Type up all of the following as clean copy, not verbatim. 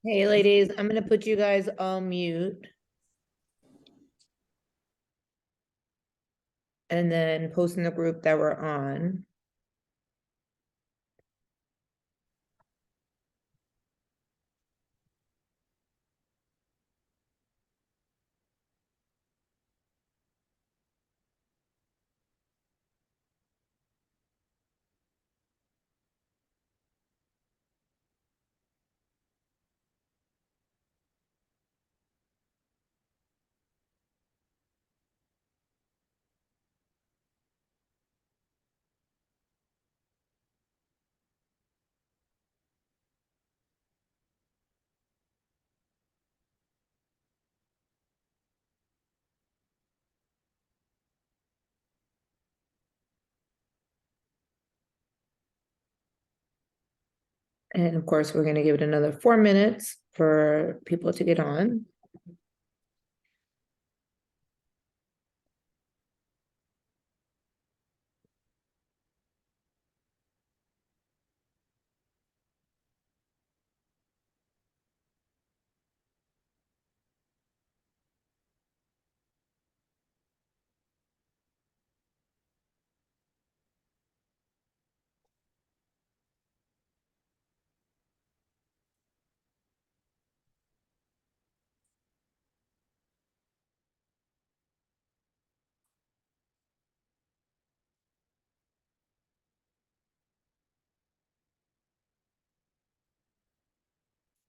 Hey, ladies, I'm gonna put you guys on mute and then post in the group that we're on. And of course, we're gonna give it another 4 minutes for people to get on.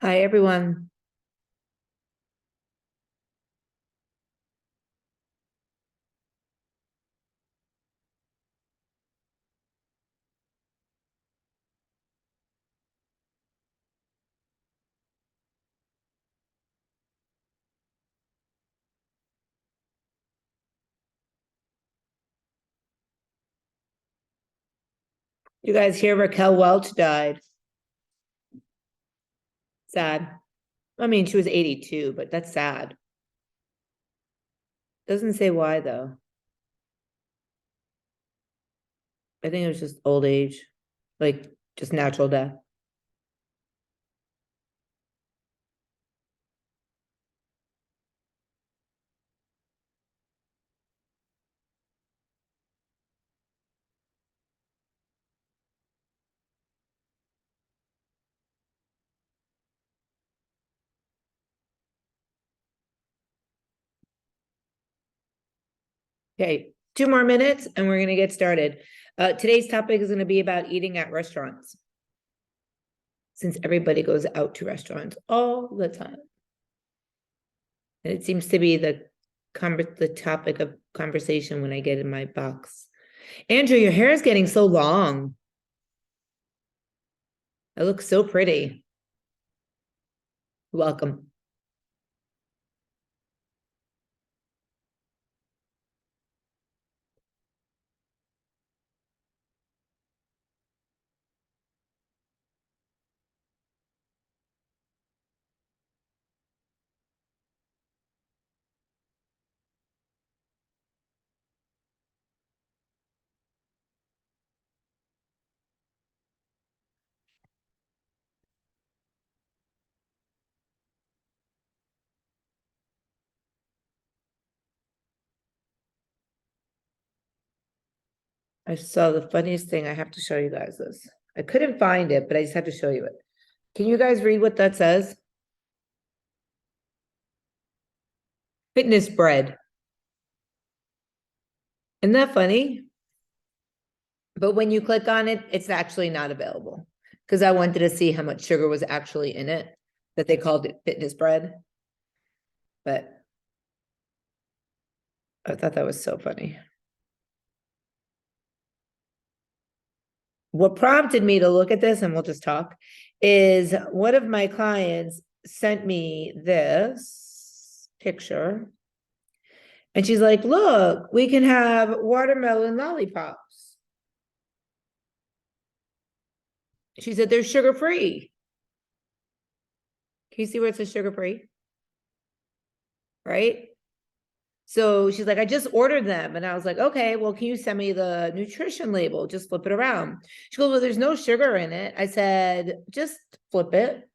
Hi, everyone. You guys hear Raquel Welch died. Sad. I mean, she was 82, but that's sad. Doesn't say why though. I think it was just old age, like just natural death. Okay, 2 more minutes and we're gonna get started. Today's topic is gonna be about eating at restaurants, since everybody goes out to restaurants all the time. And it seems to be the topic of conversation when I get in my box. Andrew, your hair is getting so long. It looks so pretty. Welcome. I saw the funniest thing. I have to show you guys this. I couldn't find it, but I just had to show you it. Can you guys read what that says? Fitness bread. Isn't that funny? But when you click on it, it's actually not available because I wanted to see how much sugar was actually in it, that they called it fitness bread. But I thought that was so funny. What prompted me to look at this, and we'll just talk, is one of my clients sent me this picture. And she's like, look, we can have watermelon lollipops. She said they're sugar-free. Can you see where it says sugar-free? Right? So she's like, I just ordered them. And I was like, okay, well, can you send me the nutrition label? Just flip it around. She goes, well, there's no sugar in it. I said, just flip it.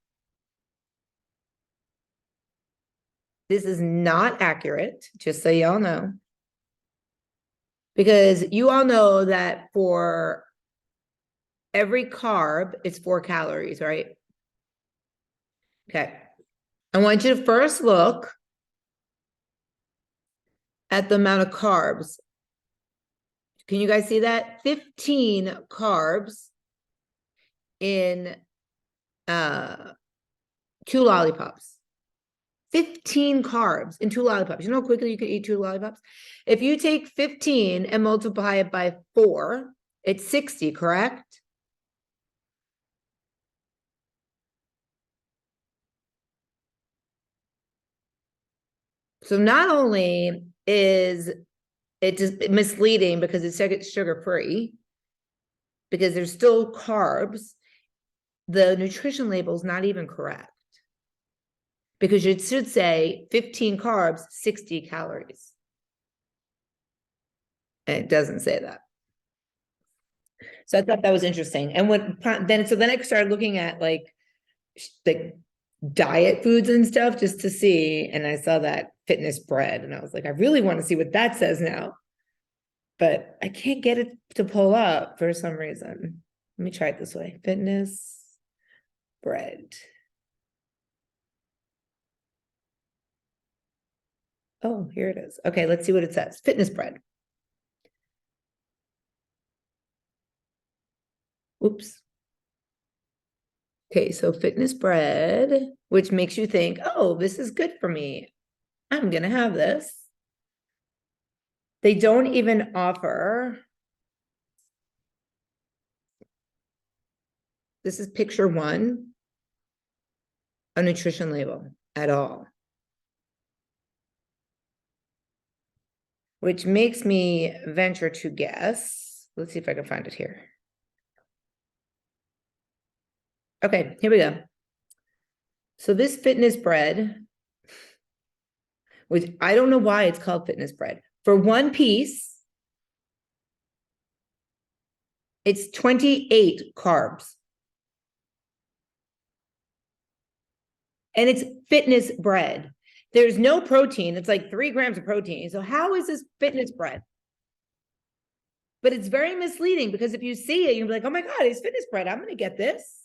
This is not accurate, just so y'all know. Because you all know that for every carb, it's 4 calories, right? Okay. I want you to first look at the amount of carbs. Can you guys see that? 15 carbs in 2 lollipops. 15 carbs in 2 lollipops. You know how quickly you could eat 2 lollipops? If you take 15 and multiply it by 4, it's 60, correct? So not only is it just misleading because it's sugar-free, because there's still carbs, the nutrition label is not even correct. Because it should say 15 carbs, 60 calories. And it doesn't say that. So I thought that was interesting. And then I started looking at like diet foods and stuff just to see. And I saw that fitness bread. And I was like, I really want to see what that says now. But I can't get it to pull up for some reason. Let me try it this way. Fitness bread. Oh, here it is. Okay, let's see what it says. Fitness bread. Oops. Okay, so fitness bread, which makes you think, oh, this is good for me. I'm going to have this. They don't even offer. This is picture 1, a nutrition label at all. Which makes me venture to guess. Let's see if I can find it here. Okay, here we go. So this fitness bread, which I don't know why it's called fitness bread. For 1 piece, it's 28 carbs. And it's fitness bread. There's no protein. It's like 3 grams of protein. So how is this fitness bread? But it's very misleading because if you see it, you'll be like, oh my God, it's fitness bread. I'm going to get this.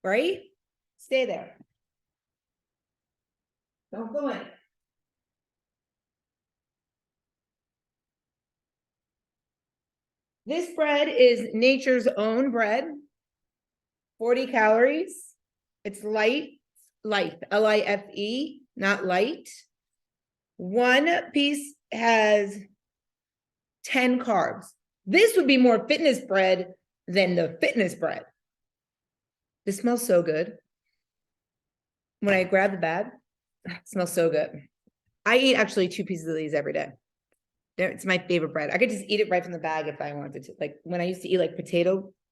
Right? Stay there. Don't go in. This bread is Nature's Own bread. 40 calories. It's life, L-I-F-E, not light. 1 piece has 10 carbs. This would be more fitness bread than the fitness bread. This smells so good. When I grab the bag, it smells so good. I eat actually 2 pieces of these every day. It's my favorite bread. I could just eat it right from the bag if I wanted to. Like when I used to eat like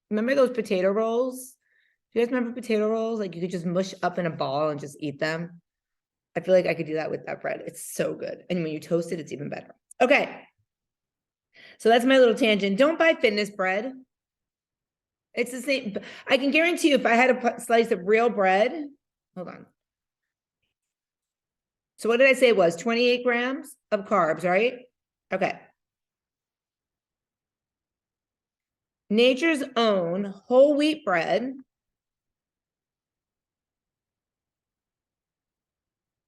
remember those potato rolls? Do you guys remember potato rolls? Like you could just mush up in a ball and just eat them. I feel like I could do that with that bread. It's so good. And when you toast it, it's even better. Okay. So that's my little tangent. Don't buy fitness bread. It's the same. I can guarantee you if I had a slice of real bread, hold on. So what did I say it was? 28 grams of carbs, right? Okay. Nature's Own whole wheat bread.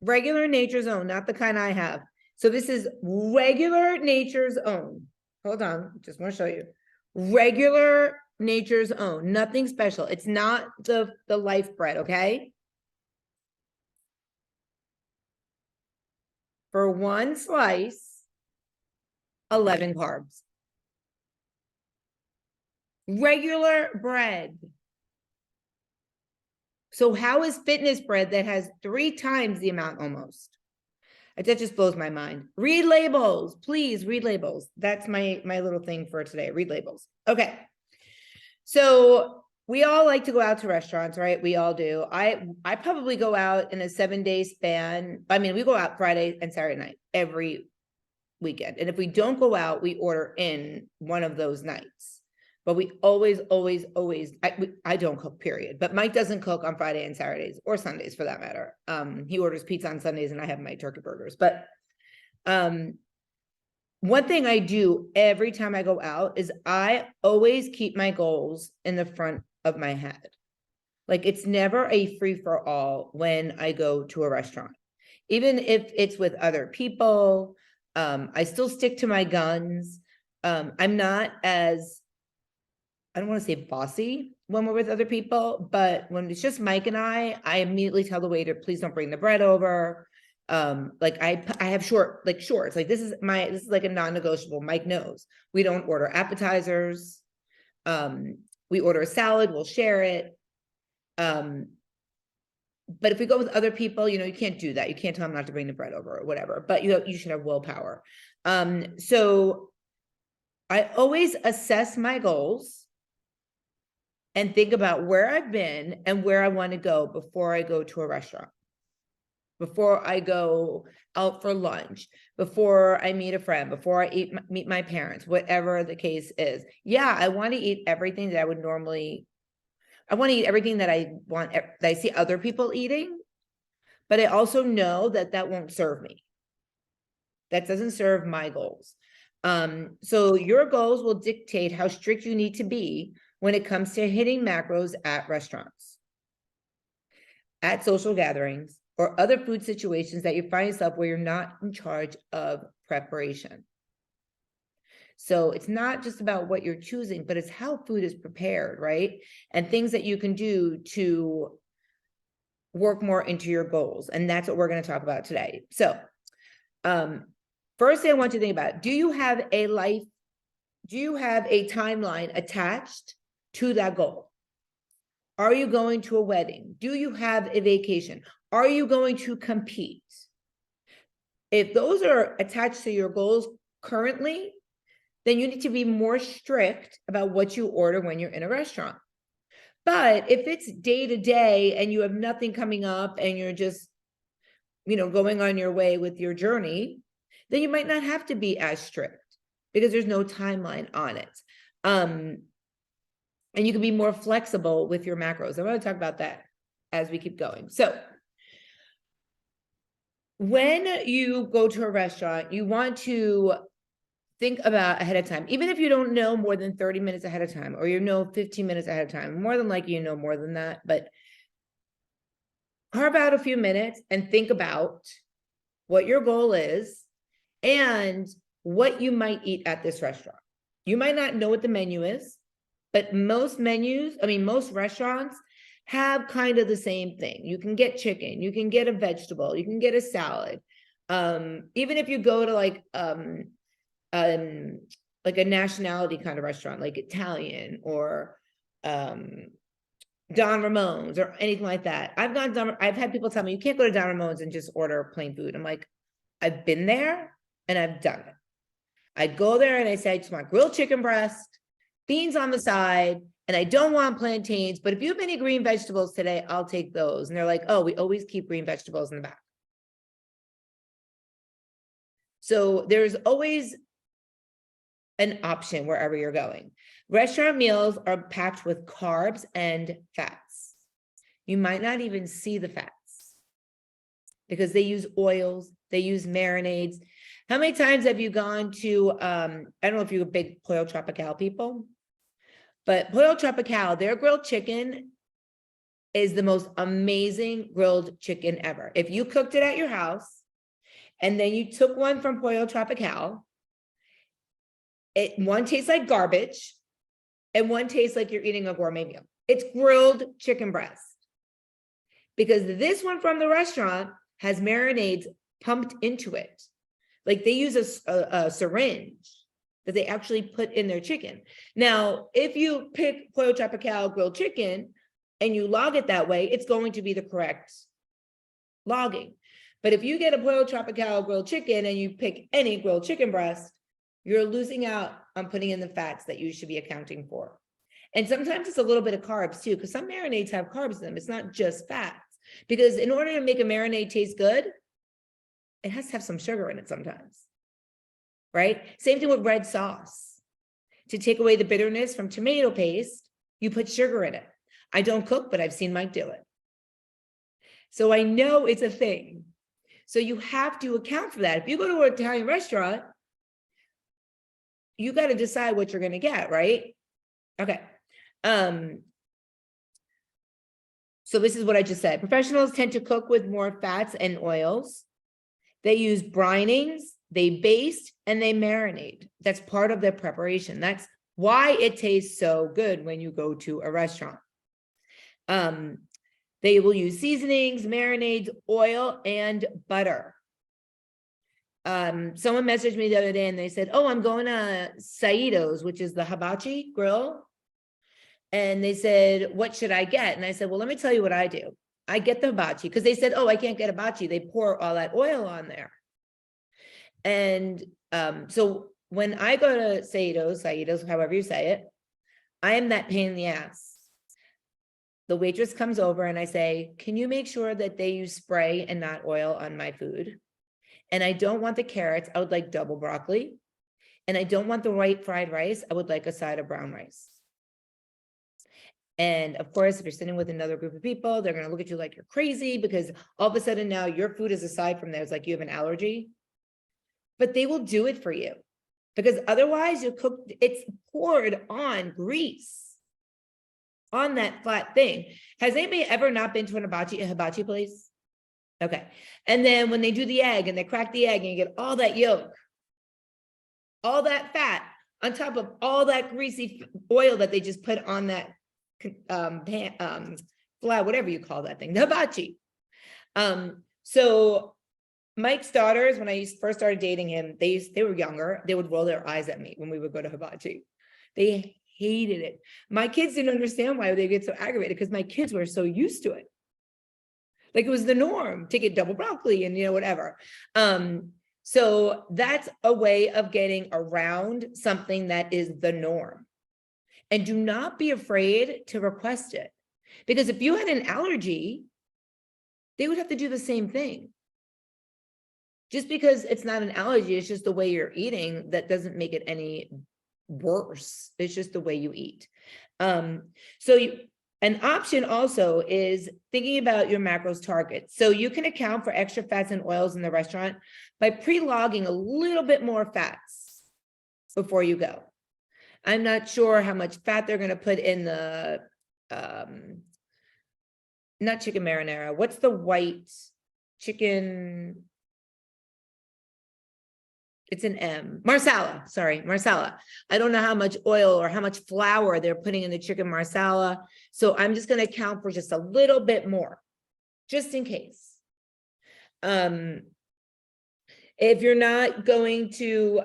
Regular Nature's Own, not the kind I have. So this is regular Nature's Own. Hold on, just want to show you. Regular Nature's Own, nothing special. It's not the life bread, okay? For 1 slice, 11 carbs. Regular bread. So how is fitness bread that has 3 times the amount almost? That just blows my mind. Read labels, please read labels. That's my little thing for today. Read labels. Okay. So we all like to go out to restaurants, right? We all do. I probably go out in a 7-day span. I mean, we go out Friday and Saturday night every weekend. And if we don't go out, we order in one of those nights. but we always, I don't cook, period. But Mike doesn't cook on Friday and Saturdays or Sundays for that matter. He orders pizza on Sundays and I have my turkey burgers. But one thing I do every time I go out is I always keep my goals in the front of my head. Like it's never a free for all when I go to a restaurant, even if it's with other people. I still stick to my guns. I'm not as, I don't want to say bossy when we're with other people, but when it's just Mike and I immediately tell the waiter, please don't bring the bread over. Like I have shorts. Like this is like a non-negotiable. Mike knows we don't order appetizers. We order a salad, we'll share it. But if we go with other people, you can't do that. You can't tell them not to bring the bread over or whatever, but you should have willpower. So I always assess my goals and think about where I've been and where I want to go before I go to a restaurant, before I go out for lunch, before I meet a friend, before I meet my parents, whatever the case is. Yeah, I want to eat everything that I would normally, I want to eat everything that I want, that I see other people eating, but I also know that that won't serve me. That doesn't serve my goals. So your goals will dictate how strict you need to be when it comes to hitting macros at restaurants, at social gatherings, or other food situations that you find yourself where you're not in charge of preparation. So it's not just about what you're choosing, but it's how food is prepared, right? And things that you can do to work more into your goals. And that's what we're going to talk about today. So first thing I want you to think about, do you have a timeline attached to that goal? Are you going to a wedding? Do you have a vacation? Are you going to compete? If those are attached to your goals currently, then you need to be more strict about what you order when you're in a restaurant. But if it's day to day and you have nothing coming up and you're just, going on your way with your journey, then you might not have to be as strict because there's no timeline on it. And you can be more flexible with your macros. I'm going to talk about that as we keep going. So when you go to a restaurant, you want to think about ahead of time, even if you don't know more than 30 minutes ahead of time, or 15 minutes ahead of time, more than likely, more than that, but carve out a few minutes and think about what your goal is and what you might eat at this restaurant. You might not know what the menu is, but most restaurants have kind of the same thing. You can get chicken, you can get a vegetable, you can get a salad. Even if you go to like a nationality kind of restaurant, like Italian or Don Ramone's or anything like that. I've had people tell me, you can't go to Don Ramone's and just order plain food. I'm like, I've been there and I've done it. I go there and I say, I just want grilled chicken breast, beans on the side, and I don't want plantains, but if you have any green vegetables today, I'll take those. And they're like, oh, we always keep green vegetables in the back. So there's always an option wherever you're going. Restaurant meals are packed with carbs and fats. You might not even see the fats because they use oils, they use marinades. How many times have you gone to, I don't know if you're a big Pollo Tropical people, but Pollo Tropical, their grilled chicken is the most amazing grilled chicken ever. If you cooked it at your house and then you took one from Pollo Tropical, one tastes like garbage and one tastes like you're eating a gourmet meal. It's grilled chicken breast. Because this one from the restaurant has marinades pumped into it. Like they use a syringe that they actually put in their chicken. Now, if you pick Pollo Tropical grilled chicken and you log it that way, it's going to be the correct logging. But if you get a Pollo Tropical grilled chicken and you pick any grilled chicken breast, you're losing out on putting in the fats that you should be accounting for. And sometimes it's a little bit of carbs too, because some marinades have carbs in them. It's not just fats. Because in order to make a marinade taste good, it has to have some sugar in it sometimes, right? Same thing with red sauce. to take away the bitterness from tomato paste, you put sugar in it. I don't cook, but I've seen Mike do it. So I know it's a thing. So you have to account for that. If you go to an Italian restaurant, you got to decide what you're going to get, right? Okay. So this is what I just said. Professionals tend to cook with more fats and oils. They use brinings, they baste, and they marinate. That's part of their preparation. That's why it tastes so good when you go to a restaurant. They will use seasonings, marinades, oil, and butter. Someone messaged me the other day and they said, oh, I'm going to Saito's, which is the hibachi grill. And they said, what should I get? And I said, well, let me tell you what I do. I get the hibachi because they said, oh, I can't get hibachi. They pour all that oil on there. And so when I go to Saito's, however you say it, I am that pain in the ass. The waitress comes over and I say, can you make sure that they use spray and not oil on my food? And I don't want the carrots. I would like double broccoli. And I don't want the white fried rice. I would like a side of brown rice. And of course, if you're sitting with another group of people, they're going to look at you like you're crazy because all of a sudden now your food is aside from theirs, like you have an allergy. But they will do it for you because otherwise you cook, it's poured on grease on that flat thing. Has anybody ever not been to a hibachi place? Okay. And then when they do the egg and they crack the egg and you get all that yolk, all that fat on top of all that greasy oil that they just put on that flat, whatever you call that thing, the hibachi. So Mike's daughters, when I first started dating him, they were younger. They would roll their eyes at me when we would go to hibachi. They hated it. My kids didn't understand why they get so aggravated because my kids were so used to it. Like it was the norm to get double broccoli and, you know, whatever. So that's a way of getting around something that is the norm. And do not be afraid to request it. Because if you had an allergy, they would have to do the same thing. Just because it's not an allergy, it's just the way you're eating, that doesn't make it any worse. It's just the way you eat. An option also is thinking about your macros targets. So you can account for extra fats and oils in the restaurant by pre-logging a little bit more fats before you go. I'm not sure how much fat they're going to put in the, not chicken marinara. What's the white chicken? It's an M. Marsala, sorry, Marsala. I don't know how much oil or how much flour they're putting in the chicken Marsala. So I'm just going to account for just a little bit more, just in case. If you're not going to,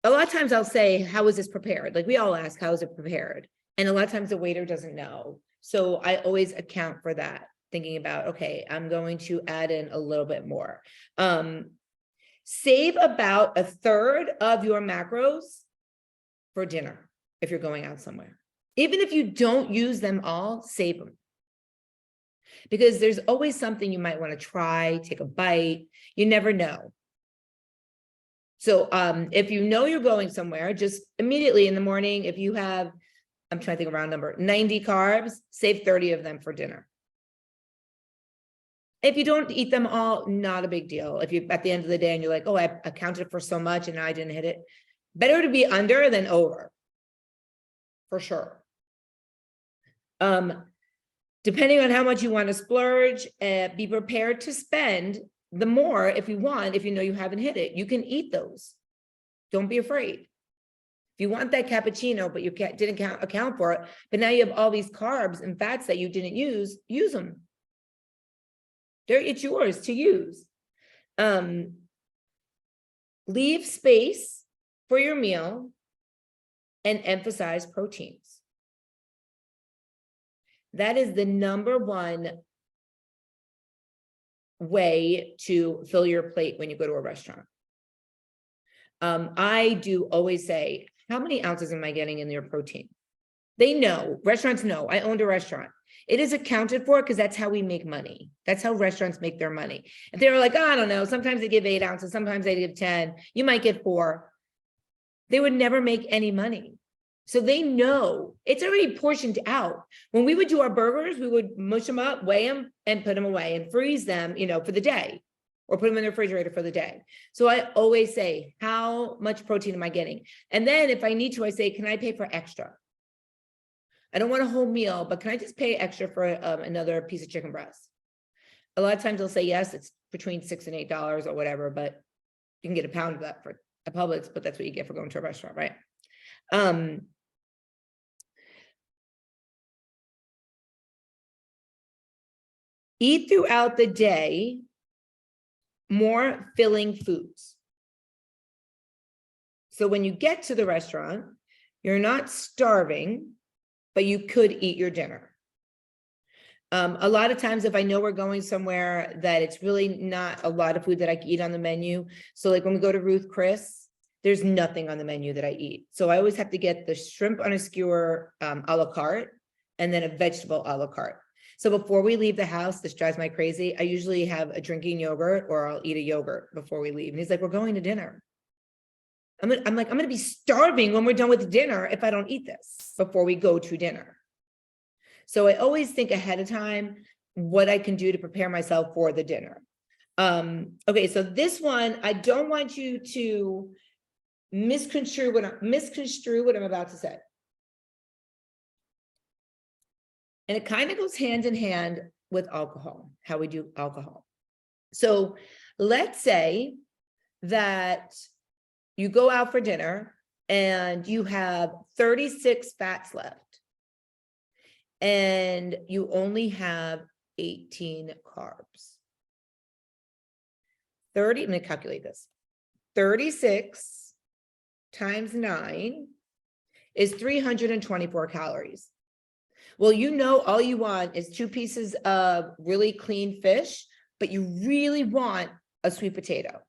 a lot of times I'll say, how is this prepared? Like we all ask, how is it prepared? And a lot of times the waiter doesn't know. So I always account for that, thinking about, okay, I'm going to add in a little bit more. Save about a third of your macros for dinner if you're going out somewhere. Even if you don't use them all, save them. Because there's always something you might want to try, take a bite. You never know. So if you know you're going somewhere, just immediately in the morning, if you have, I'm trying to think of a round number, 90 carbs, save 30 of them for dinner. If you don't eat them all, not a big deal. If you at the end of the day and you're like, oh, I accounted for so much and I didn't hit it. Better to be under than over, for sure. Depending on how much you want to splurge, be prepared to spend the more if you want, if you know you haven't hit it. You can eat those. Don't be afraid. If you want that cappuccino, but you didn't account for it, but now you have all these carbs and fats that you didn't use them. It's yours to use. Leave space for your meal and emphasize proteins. That is the number one way to fill your plate when you go to a restaurant. I do always say, how many ounces am I getting in your protein? They know, restaurants know. I owned a restaurant. It is accounted for because that's how we make money. That's how restaurants make their money. If they were like, I don't know, sometimes they give 8 ounces, sometimes they give 10, you might get 4. They would never make any money. So they know it's already portioned out. When we would do our burgers, we would mush them up, weigh them, and put them away and freeze them, for the day, or put them in the refrigerator for the day. So I always say, how much protein am I getting? And then if I need to, I say, can I pay for extra? I don't want a whole meal, but can I just pay extra for another piece of chicken breast? A lot of times they'll say yes, it's between $6 and $8 or whatever, but you can get a pound of that for a Publix, but that's what you get for going to a restaurant, right? Eat throughout the day more filling foods. So when you get to the restaurant, you're not starving, but you could eat your dinner. A lot of times if I know we're going somewhere that it's really not a lot of food that I can eat on the menu. So like when we go to Ruth Chris, there's nothing on the menu that I eat. So I always have to get the shrimp on a skewer a la carte, and then a vegetable a la carte. So before we leave the house, this drives me crazy. I usually have a drinking yogurt, or I'll eat a yogurt before we leave. And he's like, we're going to dinner. I'm like, I'm going to be starving when we're done with dinner if I don't eat this before we go to dinner. So I always think ahead of time what I can do to prepare myself for the dinner. Okay, so this one, I don't want you to misconstrue what I'm about to say. And it kind of goes hand in hand with alcohol, how we do alcohol. So let's say that you go out for dinner and you have 36 fats left, and you only have 18 carbs. I'm going to calculate this. 36 times 9 is 324 calories. Well, all you want is 2 pieces of really clean fish, but you really want a sweet potato.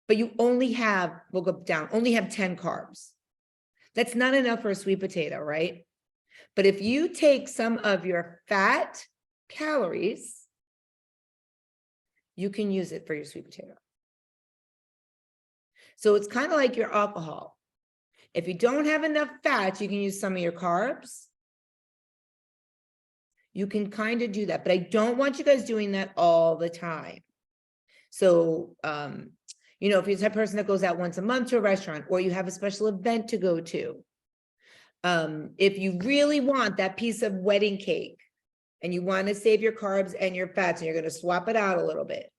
But you only have, we'll go down, only have 10 carbs. That's not enough for a sweet potato, right? But if you take some of your fat calories, you can use it for your sweet potato. So it's kind of like your alcohol. If you don't have enough fat, you can use some of your carbs. You can kind of do that, but I don't want you guys doing that all the time. So, if you're the type of person that goes out once a month to a restaurant, or you have a special event to go to, if you really want that piece of wedding cake and you want to save your carbs and your fats, and you're going to swap it out a little bit.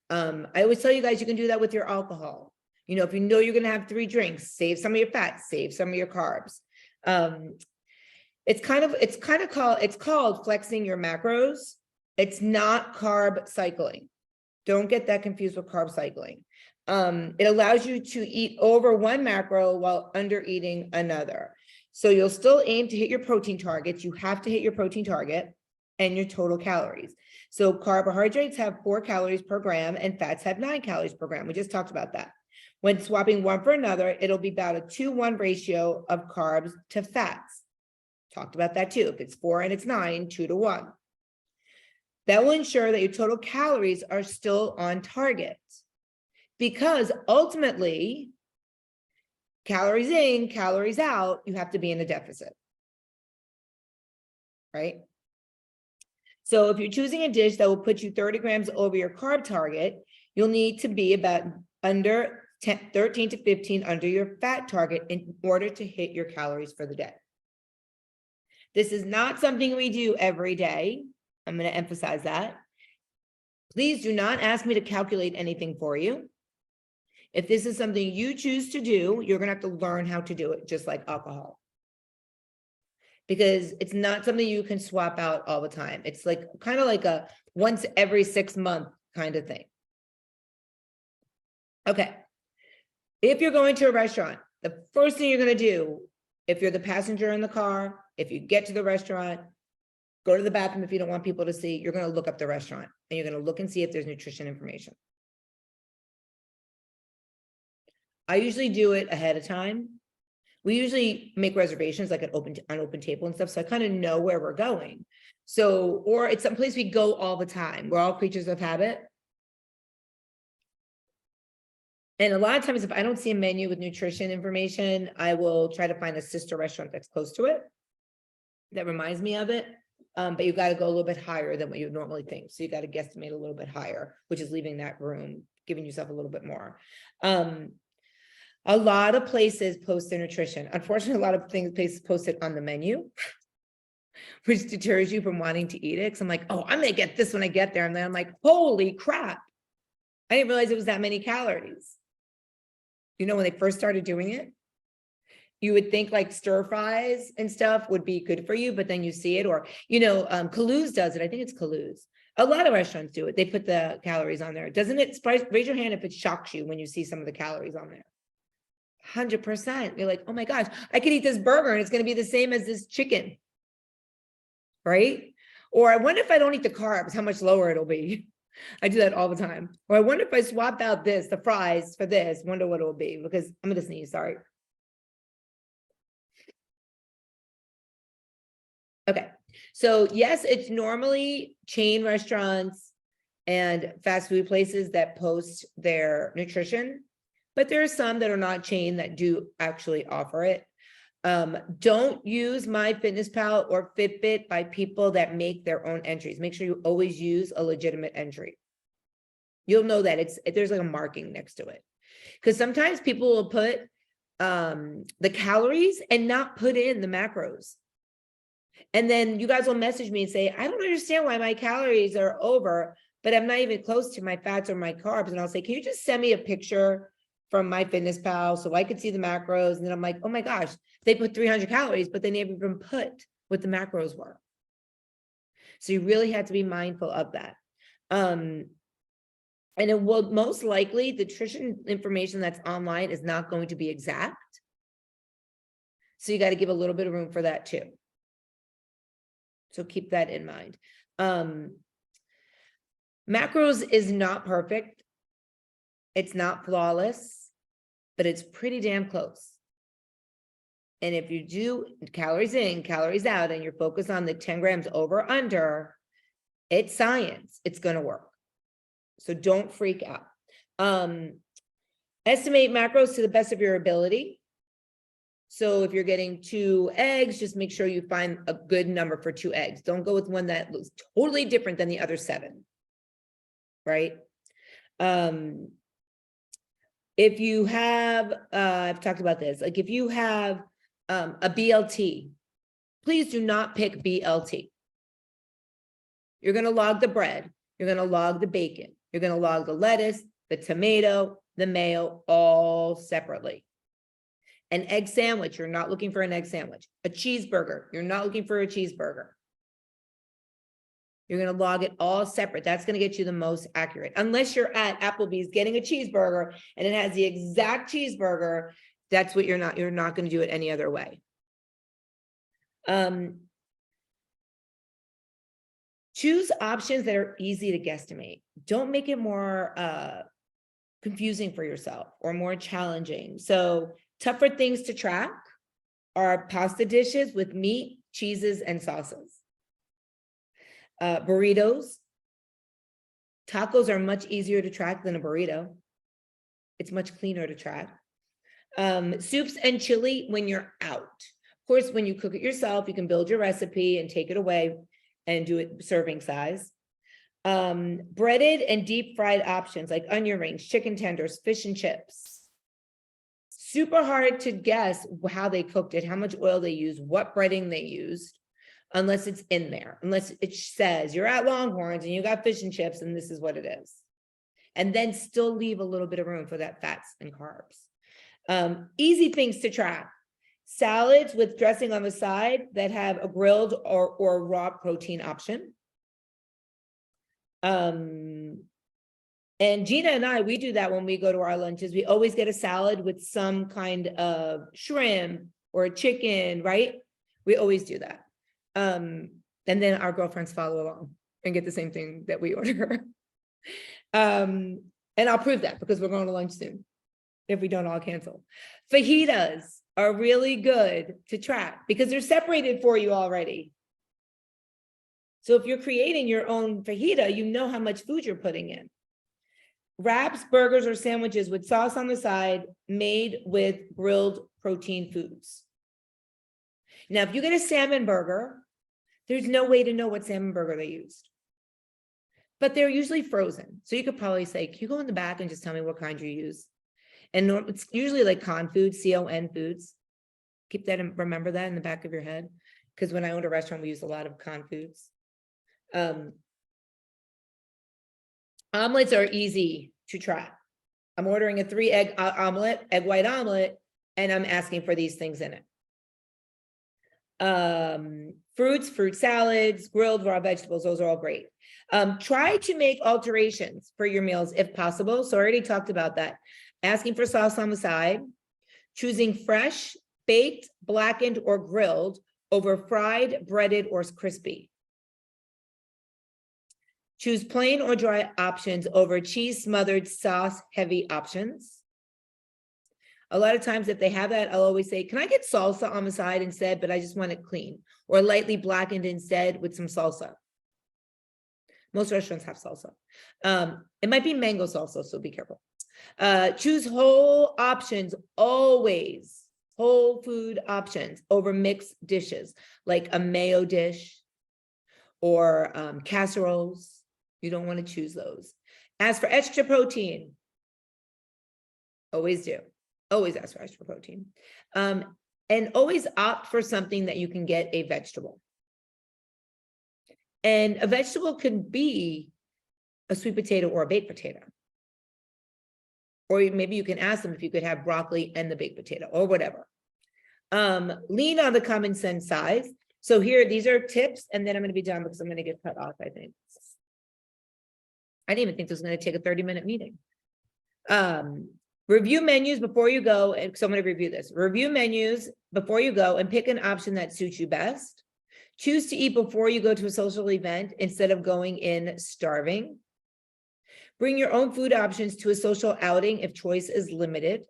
I always tell you guys, you can do that with your alcohol. If you know you're going to have 3 drinks, save some of your fats, save some of your carbs. It's called flexing your macros. It's not carb cycling. Don't get that confused with carb cycling. It allows you to eat over 1 macro while under eating another. So you'll still aim to hit your protein targets. You have to hit your protein target and your total calories. So carbohydrates have 4 calories per gram and fats have 9 calories per gram. We just talked about that. When swapping one for another, it'll be about a 2-1 ratio of carbs to fats. Talked about that too. If it's 4 and it's 9, 2-1. That will ensure that your total calories are still on target, because ultimately, calories in, calories out, you have to be in a deficit, right? So if you're choosing a dish that will put you 30 grams over your carb target, you'll need to be about under 13 to 15 under your fat target in order to hit your calories for the day. This is not something we do every day. I'm going to emphasize that. Please do not ask me to calculate anything for you. If this is something you choose to do, you're going to have to learn how to do it, just like alcohol. Because it's not something you can swap out all the time. It's like kind of like a once every 6 month kind of thing. Okay. If you're going to a restaurant, the first thing you're going to do, if you're the passenger in the car, if you get to the restaurant, go to the bathroom if you don't want people to see, you're going to look up the restaurant and you're going to look and see if there's nutrition information. I usually do it ahead of time. We usually make reservations like on Open Table and stuff, so I kind of know where we're going. So, or it's someplace we go all the time. We're all creatures of habit. And a lot of times, if I don't see a menu with nutrition information, I will try to find a sister restaurant that's close to it that reminds me of it. But you got to go a little bit higher than what you normally think. So you got to guesstimate a little bit higher, which is leaving that room, giving yourself a little bit more. A lot of places post their nutrition. Unfortunately, a lot of places post it on the menu, which deters you from wanting to eat it. Cause I'm like, oh, I'm gonna get this when I get there. And then I'm like, holy crap. I didn't realize it was that many calories. You know, when they first started doing it, you would think like stir fries and stuff would be good for you, but then you see it, or, you know, Kaloo's does it. I think it's Kaloo's. A lot of restaurants do it. They put the calories on there. Doesn't it raise your hand if it shocks you when you see some of the calories on there? 100%. You're like, oh my gosh, I could eat this burger and it's going to be the same as this chicken. Right? Or I wonder if I don't eat the carbs, how much lower it'll be. I do that all the time. Or I wonder if I swap out the fries for this, wonder what it'll be, because I'm going to sneeze, sorry. Okay. So yes, it's normally chain restaurants and fast food places that post their nutrition, but there are some that are not chain that do actually offer it. Don't use MyFitnessPal or Fitbit by people that make their own entries. Make sure you always use a legitimate entry. You'll know that there's like a marking next to it, because sometimes people will put the calories and not put in the macros. And then you guys will message me and say, I don't understand why my calories are over, but I'm not even close to my fats or my carbs. And I'll say, can you just send me a picture from MyFitnessPal so I could see the macros? And then I'm like, oh my gosh, they put 300 calories, but they never even put what the macros were. So you really have to be mindful of that. And it will most likely, the nutrition information that's online is not going to be exact. So you got to give a little bit of room for that too. So keep that in mind. Macros is not perfect. It's not flawless, but it's pretty damn close. And if you do calories in, calories out, and you're focused on the 10 grams over, under, it's science. It's going to work. So don't freak out. Estimate macros to the best of your ability. So if you're getting 2 eggs, just make sure you find a good number for 2 eggs. Don't go with one that looks totally different than the other 7, right? If you have, I've talked about this, like if you have a BLT, please do not pick BLT. You're going to log the bread. You're going to log the bacon. You're going to log the lettuce, the tomato, the mayo, all separately. An egg sandwich, you're not looking for an egg sandwich. A cheeseburger, you're not looking for a cheeseburger. You're going to log it all separate. That's going to get you the most accurate. Unless you're at Applebee's getting a cheeseburger and it has the exact cheeseburger, that's what you're not going to do it any other way. Choose options that are easy to guesstimate. Don't make it more confusing for yourself or more challenging. So tougher things to track are pasta dishes with meat, cheeses, and sauces. Burritos. Tacos are much easier to track than a burrito. It's much cleaner to track. Soups and chili when you're out. Of course, when you cook it yourself, you can build your recipe and take it away and do it serving size. Breaded and deep fried options like onion rings, chicken tenders, fish and chips. Super hard to guess how they cooked it, how much oil they used, what breading they used, unless it's in there, unless it says you're at Longhorns and you got fish and chips and this is what it is. And then still leave a little bit of room for that fats and carbs. Easy things to track. Salads with dressing on the side that have a grilled or raw protein option. And Gina and I, we do that when we go to our lunches. We always get a salad with some kind of shrimp or a chicken, right? We always do that. And then our girlfriends follow along and get the same thing that we order. And I'll prove that because we're going to lunch soon. if we don't all cancel. Fajitas are really good to track because they're separated for you already. So if you're creating your own fajita, you know how much food you're putting in. Wraps, burgers, or sandwiches with sauce on the side made with grilled protein foods. Now, if you get a salmon burger, there's no way to know what salmon burger they used. But they're usually frozen. So you could probably say, can you go in the back and just tell me what kind you use? And it's usually like Con Foods, C-O-N Foods. Keep that and remember that in the back of your head. Because when I owned a restaurant, we used a lot of Con Foods. Omelets are easy to track. I'm ordering a 3-egg omelet, egg white omelet, and I'm asking for these things in it. Fruits, fruit salads, grilled raw vegetables, those are all great. Try to make alterations for your meals if possible. So I already talked about that. Asking for sauce on the side, choosing fresh, baked, blackened, or grilled over fried, breaded, or crispy. Choose plain or dry options over cheese smothered sauce heavy options. A lot of times if they have that, I'll always say, can I get salsa on the side instead, but I just want it clean, or lightly blackened instead with some salsa. Most restaurants have salsa. It might be mango salsa, so be careful. Choose whole options, always whole food options over mixed dishes, like a mayo dish or casseroles. You don't want to choose those. As for extra protein, always do. Always ask for extra protein. And always opt for something that you can get a vegetable. And a vegetable can be a sweet potato or a baked potato. Or maybe you can ask them if you could have broccoli and the baked potato or whatever. Lean on the common sense size. So here, these are tips, and then I'm going to be done because I'm going to get cut off, I think. I didn't even think this was going to take a 30-minute meeting. Review menus before you go. So I'm going to review this. Review menus before you go and pick an option that suits you best. Choose to eat before you go to a social event instead of going in starving. Bring your own food options to a social outing if choice is limited.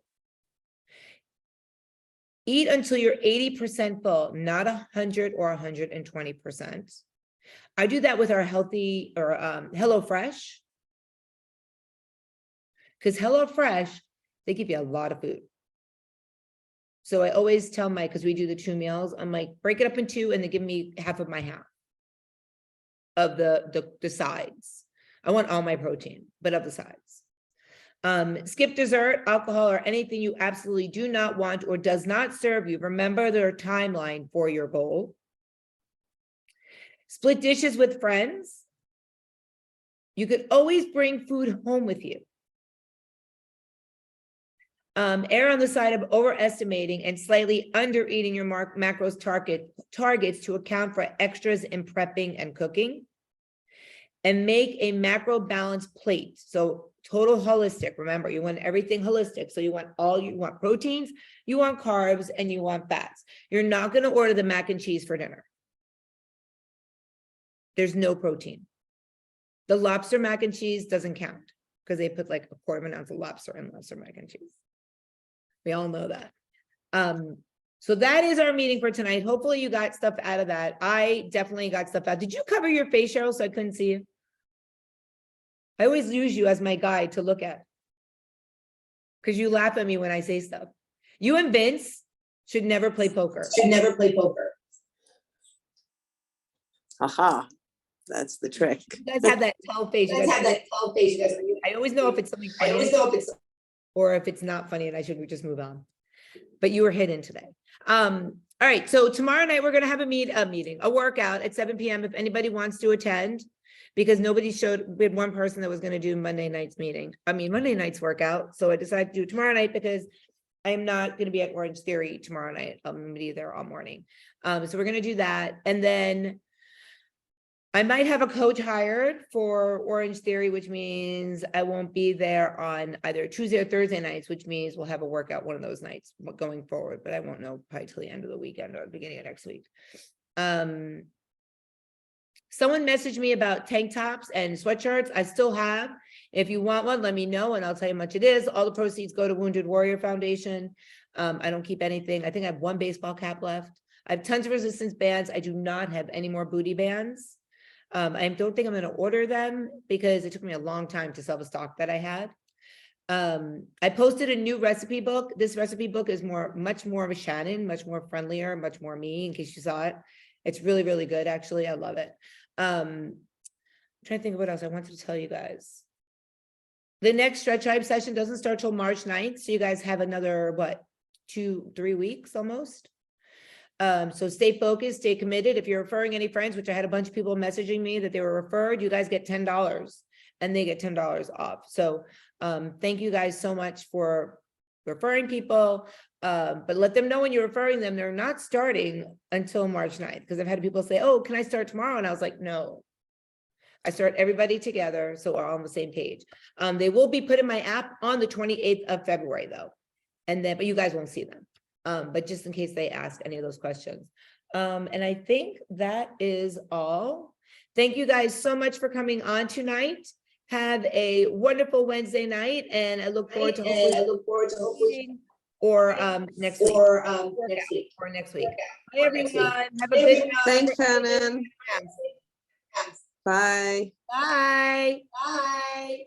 Eat until you're 80% full, not 100 or 120%. I do that with our healthy or HelloFresh. Because HelloFresh, they give you a lot of food. So I always tell Mike, because we do the 2 meals, I'm like, break it up in 2 and they give me half of my half of the sides. I want all my protein, but of the sides. Skip dessert, alcohol, or anything you absolutely do not want or does not serve you. Remember their timeline for your goal. Split dishes with friends. You could always bring food home with you. Err on the side of overestimating and slightly under eating your macros targets to account for extras in prepping and cooking. And make a macro balanced plate. So total holistic. Remember, you want everything holistic. So you want proteins, you want carbs, and you want fats. You're not going to order the mac and cheese for dinner. There's no protein. The lobster mac and cheese doesn't count because they put like a quarter of an ounce of lobster in lobster mac and cheese. We all know that. So that is our meeting for tonight. Hopefully you got stuff out of that. I definitely got stuff out. Did you cover your face, Cheryl, so I couldn't see you? I always use you as my guide to look at. Because you laugh at me when I say stuff. You and Vince should never play poker. Aha, that's the trick. You guys have that tall face. I always know if it's something funny or if it's not funny and I should just move on. But you were hidden today. All right, so tomorrow night we're going to have a workout at 7 p.m. if anybody wants to attend, because nobody showed. We had one person that was going to do Monday night's workout. So I decided to do it tomorrow night because I am not going to be at Orange Theory tomorrow night. I'm going to be there all morning. So we're going to do that. And then I might have a coach hired for Orange Theory, which means I won't be there on either Tuesday or Thursday nights, which means we'll have a workout one of those nights going forward, but I won't know probably till the end of the weekend or the beginning of next week. Someone messaged me about tank tops and sweatshirts. I still have. If you want one, let me know and I'll tell you how much it is. All the proceeds go to Wounded Warrior Foundation. I don't keep anything. I think I have one baseball cap left. I have tons of resistance bands. I do not have any more booty bands. I don't think I'm gonna order them because it took me a long time to sell the stock that I had. I posted a new recipe book. This recipe book is much more of a Shannon, much more friendlier, much more me, in case you saw it. It's really, really good, actually. I love it. I'm trying to think of what else I wanted to tell you guys. The next Stretch Tribe session doesn't start till March 9th, so you guys have another, what, 2-3 weeks almost? So stay focused, stay committed. If you're referring any friends, which I had a bunch of people messaging me that they were referred, you guys get $10 and they get $10 off. So thank you guys so much for referring people. But let them know when you're referring them, they're not starting until March 9th. Because I've had people say, oh, can I start tomorrow? And I was like, no. I start everybody together, so we're all on the same page. They will be put in my app on the 28th of February, though. And then, but you guys won't see them. But just in case they ask any of those questions. And I think that is all. Thank you guys so much for coming on tonight. Have a wonderful Wednesday night, and I look forward to hopefully or next week or next week. Bye everyone. Have a good night. Thanks, Shannon. Bye. Bye. Bye.